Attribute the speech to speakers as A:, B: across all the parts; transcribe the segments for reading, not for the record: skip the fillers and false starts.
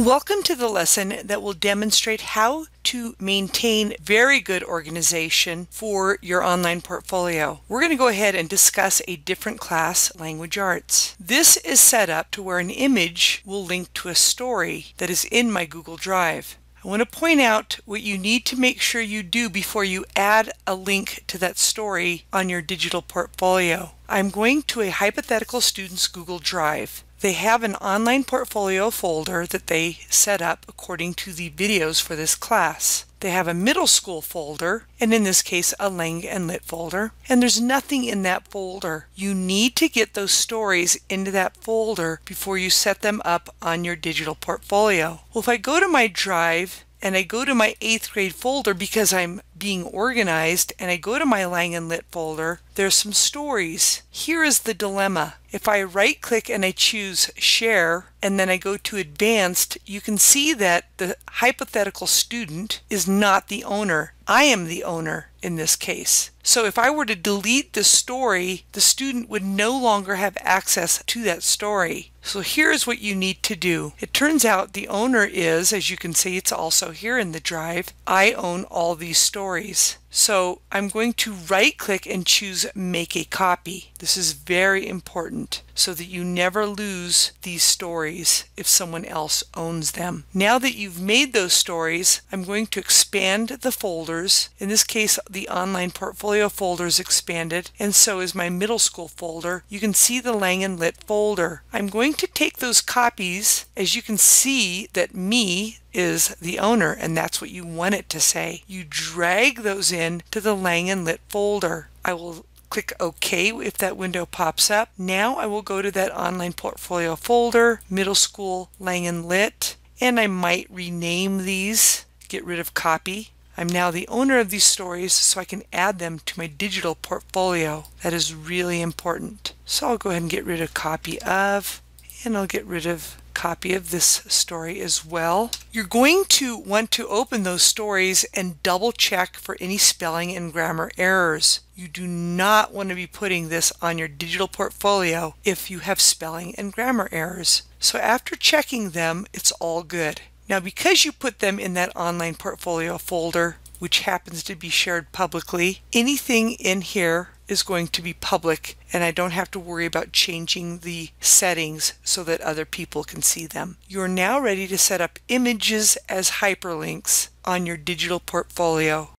A: Welcome to the lesson that will demonstrate how to maintain very good organization for your online portfolio. We're going to go ahead and discuss a different class, Language Arts. This is set up to where an image will link to a story that is in my Google Drive. I want to point out what you need to make sure you do before you add a link to that story on your digital portfolio. I'm going to a hypothetical student's Google Drive. They have an online portfolio folder that they set up according to the videos for this class. They have a middle school folder, and in this case a Lang and Lit folder, and there's nothing in that folder. You need to get those stories into that folder before you set them up on your digital portfolio. Well, if I go to my drive and I go to my 8th grade folder because I'm being organized, and I go to my Lang and Lit folder, there's some stories. Here is the dilemma. If I right click and I choose Share and then I go to Advanced, you can see that the hypothetical student is not the owner. I am the owner in this case. So if I were to delete the story, the student would no longer have access to that story. So here's what you need to do. It turns out the owner is, as you can see, it's also here in the drive. I own all these stories. So I'm going to right click and choose Make a Copy. This is very important so that you never lose these stories if someone else owns them. Now that you've made those stories, I'm going to expand the folders. In this case, the online portfolio folder is expanded, and so is my middle school folder. You can see the Lang and Lit folder. I'm going to take those copies. As you can see that me is the owner, and that's what you want it to say. You drag those in to the Lang and Lit folder. I will click OK if that window pops up. Now I will go to that online portfolio folder, middle school, Lang and Lit, and I might rename these, get rid of copy. I'm now the owner of these stories, so I can add them to my digital portfolio. That is really important. So I'll go ahead and get rid of copy of, and I'll get rid of copy of this story as well. You're going to want to open those stories and double check for any spelling and grammar errors. You do not want to be putting this on your digital portfolio if you have spelling and grammar errors. So after checking them, it's all good. Now, because you put them in that online portfolio folder, which happens to be shared publicly, anything in here is going to be public, and I don't have to worry about changing the settings so that other people can see them. You're now ready to set up images as hyperlinks on your digital portfolio.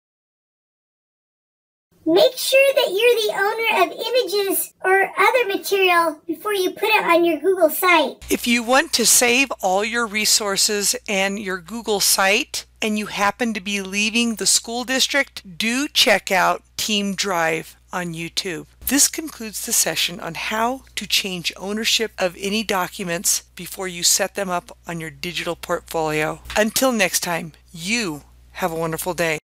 B: Make sure that you're the owner of images or other material before you put it on your Google site.
A: If you want to save all your resources and your Google site, and you happen to be leaving the school district, do check out Team Drive on YouTube. This concludes the session on how to change ownership of any documents before you set them up on your digital portfolio. Until next time, you have a wonderful day.